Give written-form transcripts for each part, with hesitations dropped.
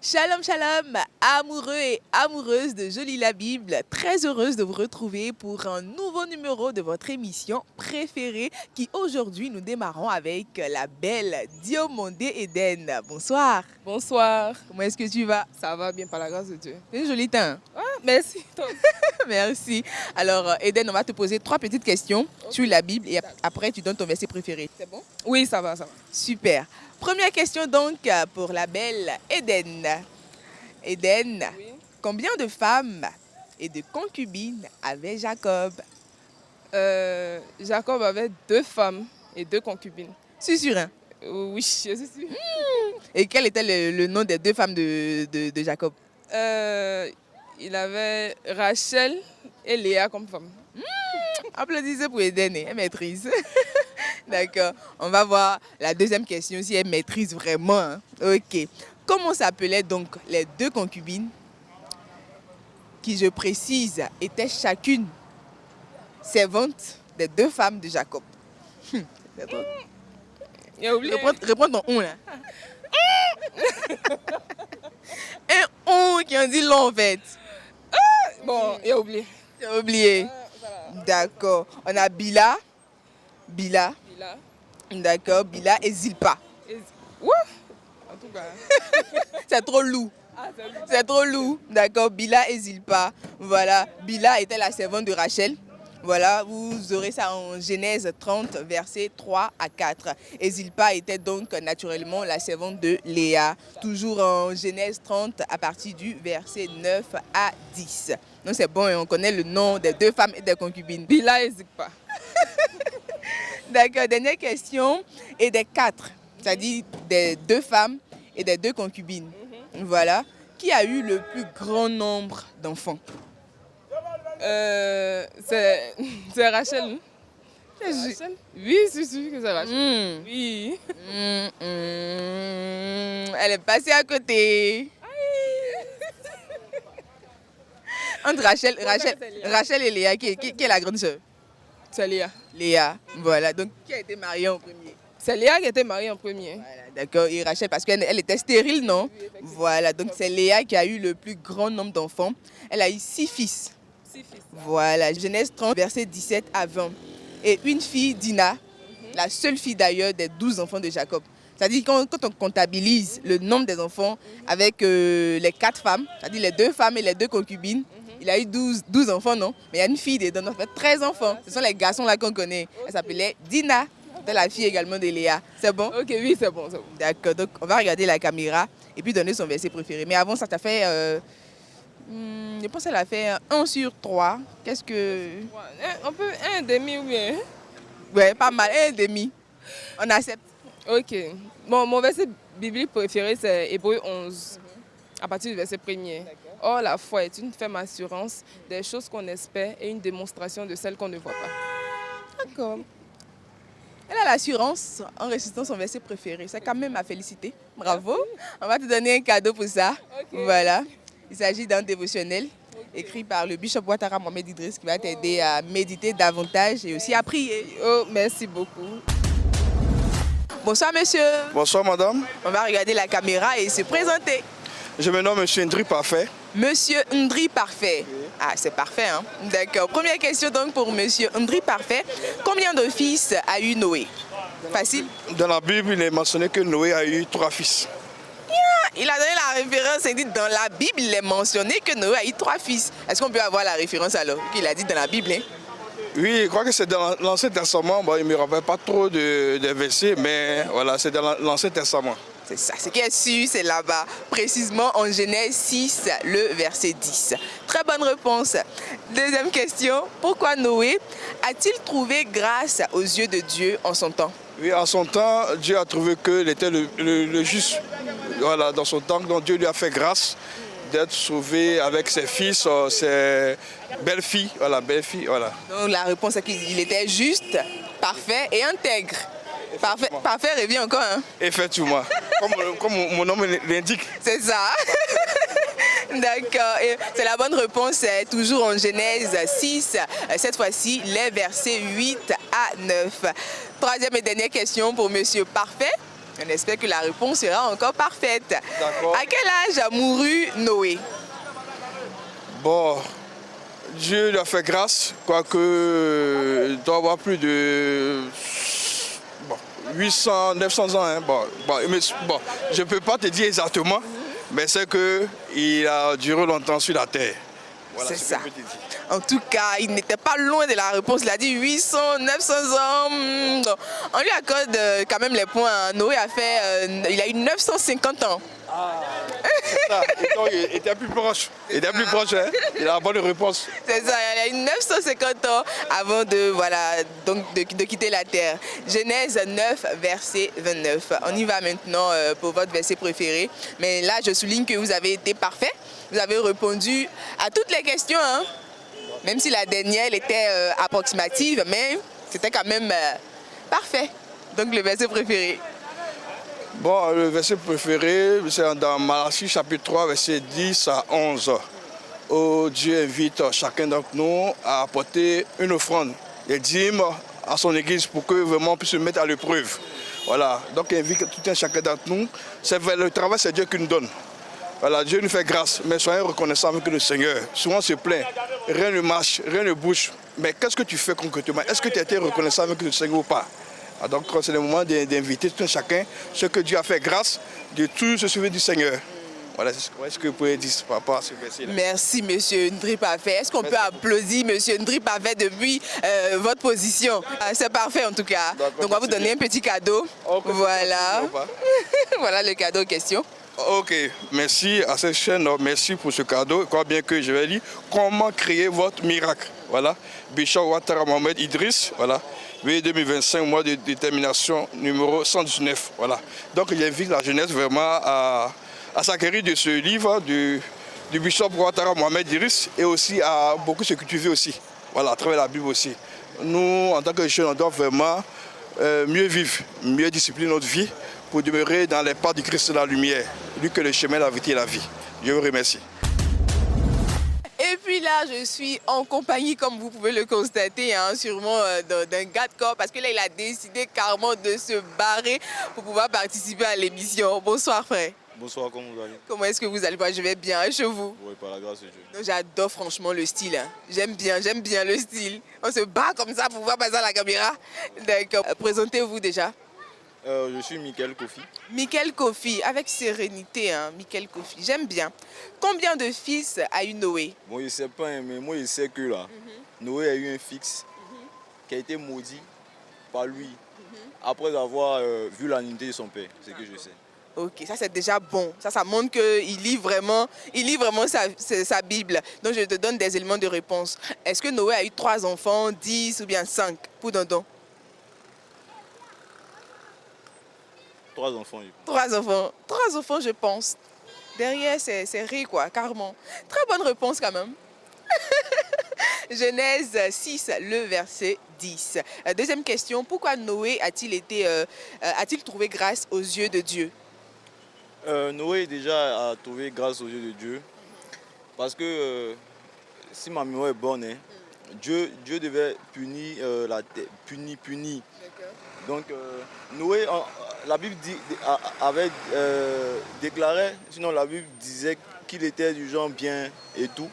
Shalom, shalom, amoureux et amoureuses de Jolie la Bible, très heureuse de vous retrouver pour un nouveau numéro de votre émission préférée qui aujourd'hui nous démarrons avec la belle Diomondé Eden. Bonsoir. Bonsoir. Comment est-ce que tu vas? Ça va bien par la grâce de Dieu. C'est un joli teint. Ah, merci. Toi. Merci. Alors Eden, on va te poser 3 petites questions sur la Bible et après tu donnes ton verset préféré. C'est bon? Oui, ça va, ça va. Super. Première question donc pour la belle Eden. Eden, Oui. combien de femmes et de concubines avait Jacob? Jacob avait 2 femmes et 2 concubines. C'est sûr, hein? Oui, je suis sûre. Et quel était le nom des 2 femmes de Jacob? Il avait Rachel et Léa comme femmes. Applaudissez pour Eden, elle maîtrise. D'accord. On va voir la deuxième question si elle maîtrise vraiment, hein. Ok. Comment s'appelaient donc les 2 concubines qui, je précise, étaient chacune servantes des 2 femmes de Jacob? C'est trop. Il a oublié. Réponds ton on là. Un on qui en dit long en fait. Bon, il a oublié. J'ai oublié. Voilà. D'accord. On a Bila. Bila. D'accord. Bila et Zilpa. What? En tout cas. C'est trop lourd. Ah, C'est trop lourd. D'accord. Bila et Zilpa. Voilà. Bila était la servante de Rachel. Voilà, vous aurez ça en Genèse 30, versets 3 à 4. Et Zilpa était donc naturellement la servante de Léa. Toujours en Genèse 30, à partir du verset 9 à 10. Donc c'est bon, on connaît le nom des 2 femmes et des concubines. Bila et Zikpa. D'accord, dernière question. Et des 4, c'est-à-dire des 2 femmes et des 2 concubines. Voilà. Qui a eu le plus grand nombre d'enfants? C'est Rachel. Rachel? Oui, c'est sûr que c'est Rachel. Oui. Elle est passée à côté. Entre Rachel et Léa, qui est la grande sœur? C'est Léa. Léa, voilà. Donc, qui a été mariée en premier? C'est Léa qui était mariée en premier. Voilà, d'accord. Et Rachel, parce qu'elle était stérile, non? Voilà, donc c'est Léa qui a eu le plus grand nombre d'enfants. Elle a eu 6 fils. 6 fils. Voilà, Genèse 30, versets 17 à 20. Et une fille, Dina, la seule fille d'ailleurs des 12 enfants de Jacob. C'est-à-dire quand on comptabilise le nombre des enfants avec les 4 femmes, c'est-à-dire les 2 femmes et les 2 concubines, il a eu 12 enfants, non? Mais il y a une fille dedans, donc ça fait 13 enfants. Ce sont les garçons là qu'on connaît. Elle s'appelait Dina. C'était la fille également de Léa. C'est bon? Ok, oui, c'est bon, c'est bon. D'accord, donc on va regarder la caméra et puis donner son verset préféré. Mais avant ça, tu as fait... je pense qu'elle a fait 1 sur 3. Qu'est-ce que... On peut 1,5 ou bien? Ouais, pas mal, 1,5. On accepte. Ok. Bon, mon verset biblique préféré, c'est Hébreux 11, à partir du verset 1er. Or, la foi est une ferme assurance des choses qu'on espère et une démonstration de celles qu'on ne voit pas. D'accord. Elle a l'assurance en récitant son verset préféré. C'est quand même à féliciter. Bravo. On va te donner un cadeau pour ça. Ok. Voilà. Il s'agit d'un dévotionnel écrit par le bishop Ouattara Mohamed Idriss qui va t'aider à méditer davantage et aussi à prier. Oh, merci beaucoup. Bonsoir monsieur. Bonsoir madame, On va regarder la caméra et se présenter. je me nomme Monsieur Ndri Parfait. Monsieur Ndri Parfait. Ah, c'est parfait, hein? D'accord. Première question donc pour Monsieur Ndri Parfait. Combien de fils a eu Noé? Facile. Dans la Bible, il est mentionné que Noé a eu 3 fils. Il a donné la référence, il dit dans la Bible, il est mentionné que Noé a eu 3 fils. Est-ce qu'on peut avoir la référence alors qu'il a dit dans la Bible, hein? Oui, je crois que c'est dans l'Ancien Testament. Bon, il ne me rappelle pas trop de versets, mais voilà, c'est dans l'Ancien Testament. C'est ça, ce qui est sûr, c'est là-bas, précisément en Genèse 6, le verset 10. Très bonne réponse. Deuxième question, pourquoi Noé a-t-il trouvé grâce aux yeux de Dieu en son temps? Oui, en son temps, Dieu a trouvé qu'il était le juste. Voilà, dans son temps, donc Dieu lui a fait grâce d'être sauvé avec ses fils, ses belles-filles. Voilà, belles-filles, voilà. Donc la réponse est qu'il était juste, parfait et intègre. Parfait revient encore, hein? Effectivement, comme mon nom l'indique. C'est ça. D'accord. Et c'est la bonne réponse, c'est toujours en Genèse 6, cette fois-ci les versets 8 à 9. Troisième et dernière question pour Monsieur Parfait. On espère que la réponse sera encore parfaite. D'accord. À quel âge mourut Noé? Bon, Dieu lui a fait grâce, quoique il doit avoir plus de 800, 900 ans. Hein. Je ne peux pas te dire exactement, mais c'est qu'il a duré longtemps sur la terre. Voilà, c'est ce que ça. je peux te dire. En tout cas, il n'était pas loin de la réponse. Il a dit 800, 900 ans. On lui accorde quand même les points. Noé a fait, il a eu 950 ans. C'est ça. Et donc, il était plus proche. Il était plus proche, hein. Il a la bonne réponse. C'est ça, il a eu 950 ans avant de quitter la terre. Genèse 9, verset 29. On y va maintenant pour votre verset préféré. Mais là, je souligne que vous avez été parfait. Vous avez répondu à toutes les questions, hein. Même si la dernière elle était approximative, mais c'était quand même parfait. Donc le verset préféré. Bon, le verset préféré, c'est dans Malachie chapitre 3, verset 10 à 11. Où Dieu invite chacun d'entre nous à apporter une offrande, des dîmes à son église pour que vraiment on puisse se mettre à l'épreuve. Voilà, donc il invite tout un chacun d'entre nous. Le travail, c'est Dieu qui nous donne. Voilà, Dieu nous fait grâce, mais soyons reconnaissants avec le Seigneur. Souvent on se plaint, rien ne marche, rien ne bouge. Mais qu'est-ce que tu fais concrètement? Est-ce que tu as été reconnaissant avec le Seigneur ou pas? Donc c'est le moment d'inviter tout un chacun, ce que Dieu a fait grâce, de tout se souvenir du Seigneur. Voilà, c'est ce que vous pouvez dire par rapport à ce verset-là. Merci, monsieur Ndri Parfait. Est-ce qu'on peut applaudir monsieur Ndri Parfait depuis votre position? C'est parfait en tout cas. Donc on va vous donner un petit cadeau. Okay, voilà. Voilà le cadeau en question. Ok, merci à cette chaîne, merci pour ce cadeau. Crois bien que je vais dire comment créer votre miracle. Voilà, Bishop Ouattara Mohamed Idriss, voilà, 2025, mois de détermination numéro 119. Voilà. Donc j'invite la jeunesse vraiment à s'acquérir de ce livre du Bishop Ouattara Mohamed Idriss et aussi à beaucoup se cultiver aussi. Voilà, à travers la Bible aussi. Nous, en tant que jeunes, on doit vraiment mieux vivre, mieux discipliner notre vie pour demeurer dans les pas du Christ de la lumière, lui que le chemin, la vérité et la vie. Je vous remercie. Et puis là, je suis en compagnie, comme vous pouvez le constater, hein, sûrement d'un gars de corps, parce que là, il a décidé carrément de se barrer pour pouvoir participer à l'émission. Bonsoir, frère. Bonsoir, comment vous allez? Comment est-ce que vous allez? Je vais bien, et chez vous? Oui, par la grâce de Dieu. J'adore franchement le style. Hein. J'aime bien le style. On se bat comme ça pour pouvoir passer à la caméra. D'accord. Présentez-vous déjà. Je suis Michael Kofi. Michael Kofi, avec sérénité, hein, Michael Kofi. J'aime bien. Combien de fils a eu Noé? Bon, je ne sais pas, mais moi, je sais que là, Noé a eu un fils qui a été maudit par lui après avoir vu la nudité de son père. C'est ce que je sais. Ok, ça c'est déjà bon. Ça montre qu'il lit vraiment sa Bible. Donc je te donne des éléments de réponse. Est-ce que Noé a eu 3 enfants, 10 ou bien 5 pour Dondon? 3 enfants. 3 enfants. 3 enfants, je pense. Derrière, c'est rire, quoi, carrément. Très bonne réponse, quand même. Genèse 6, le verset 10. Deuxième question, pourquoi Noé a-t-il trouvé grâce aux yeux de Dieu? Noé déjà a trouvé grâce aux yeux de Dieu. Parce que, si ma mémoire est bonne, hein, Dieu devait punir la terre. Punir. Donc, Noé, la Bible avait déclaré, sinon la Bible disait qu'il était du genre bien et tout.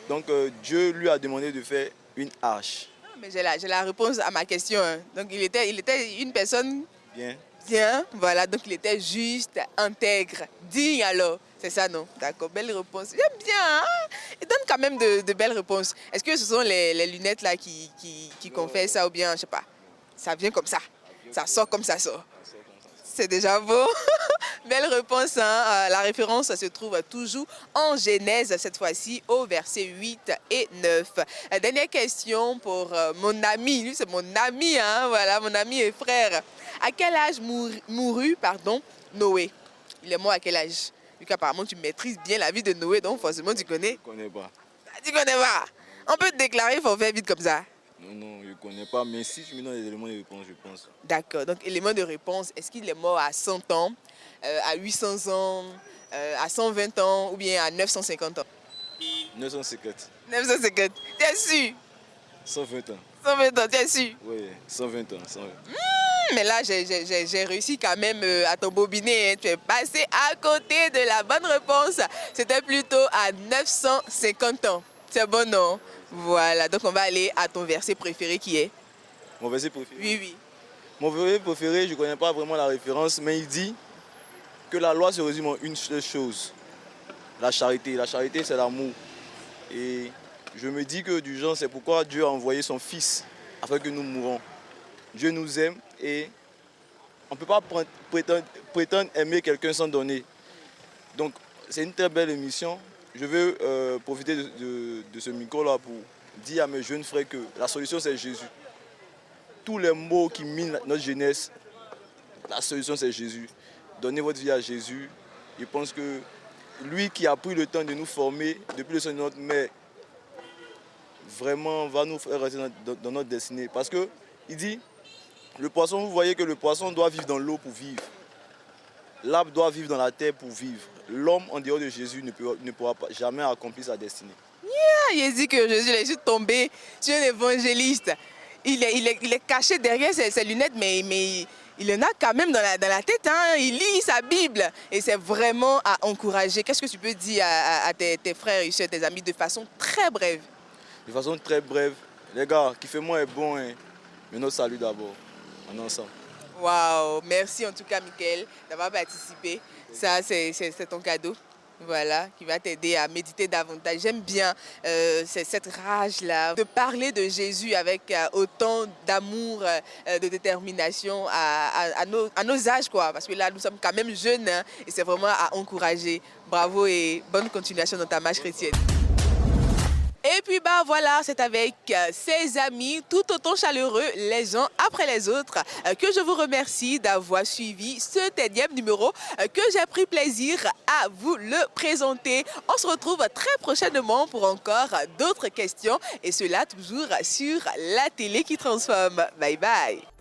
Donc, Dieu lui a demandé de faire une arche. Mais j'ai la réponse à ma question. Hein. Donc, il était une personne Bien. Bien, voilà, donc il était juste, intègre, digne alors. C'est ça, non? D'accord, belle réponse. J'aime bien, hein? Il donne quand même de belles réponses. Est-ce que ce sont les lunettes là qui confèrent ça ou bien, je sais pas, ça vient comme ça, ça sort comme ça sort? C'est déjà beau. Belle réponse, hein? La référence se trouve toujours en Genèse, cette fois-ci, au verset 8 et 9. Dernière question pour mon ami. Lui, c'est mon ami, hein? Voilà, mon ami et frère. À quel âge mourut Noé? Il est mort à quel âge? Vu qu'apparemment, tu maîtrises bien la vie de Noé, donc forcément, tu connais. Je ne connais pas. Tu connais pas? On peut te déclarer, il faut faire vite comme ça. Non, je ne connais pas, mais si tu me donnes des éléments de réponse, je pense. D'accord, donc élément de réponse, est-ce qu'il est mort à 100 ans, à 800 ans, à 120 ans ou bien à 950 ans? 950. 950, tu es sûr? 120 ans. 120 ans, tu es sûr? Oui, 120 ans. 120. Mais là, j'ai réussi quand même à t'embobiner. Hein. Tu es passé à côté de la bonne réponse. C'était plutôt à 950 ans. C'est bon, non? Voilà, donc on va aller à ton verset préféré qui est? Mon verset préféré? Oui, oui. Mon verset préféré, je ne connais pas vraiment la référence, mais il dit que la loi se résume en une seule chose, la charité. La charité, c'est l'amour. Et je me dis que du genre, c'est pourquoi Dieu a envoyé son Fils afin que nous mourons. Dieu nous aime et on ne peut pas prétendre aimer quelqu'un sans donner. Donc, c'est une très belle émission. Je veux profiter de ce micro-là pour dire à mes jeunes frères que la solution, c'est Jésus. Tous les mots qui minent notre jeunesse, la solution, c'est Jésus. Donnez votre vie à Jésus. Je pense que lui qui a pris le temps de nous former depuis le sein de notre mère, vraiment va nous faire rester dans notre destinée. Parce qu'il dit, le poisson, vous voyez que le poisson doit vivre dans l'eau pour vivre. L'arbre doit vivre dans la terre pour vivre. L'homme, en dehors de Jésus, ne pourra jamais accomplir sa destinée. Il dit que Jésus est juste tombé sur un évangéliste. Il est caché derrière ses lunettes, mais il en a quand même dans la tête. Hein. Il lit sa Bible et c'est vraiment à encourager. Qu'est-ce que tu peux dire à tes frères et soeurs, tes amis de façon très brève? De façon très brève, les gars, kiffez-moi est bon, hein. Mais notre salut d'abord, on est ensemble. Waouh, merci en tout cas, Michael, d'avoir participé. Ça, c'est ton cadeau. Voilà, qui va t'aider à méditer davantage. J'aime bien cette rage-là de parler de Jésus avec autant d'amour, de détermination à nos âges, quoi. Parce que là, nous sommes quand même jeunes hein, et c'est vraiment à encourager. Bravo et bonne continuation dans ta marche chrétienne. Et puis bah voilà, c'est avec ses amis tout autant chaleureux les uns après les autres que je vous remercie d'avoir suivi ce 10e numéro que j'ai pris plaisir à vous le présenter. On se retrouve très prochainement pour encore d'autres questions et cela toujours sur la télé qui transforme. Bye bye.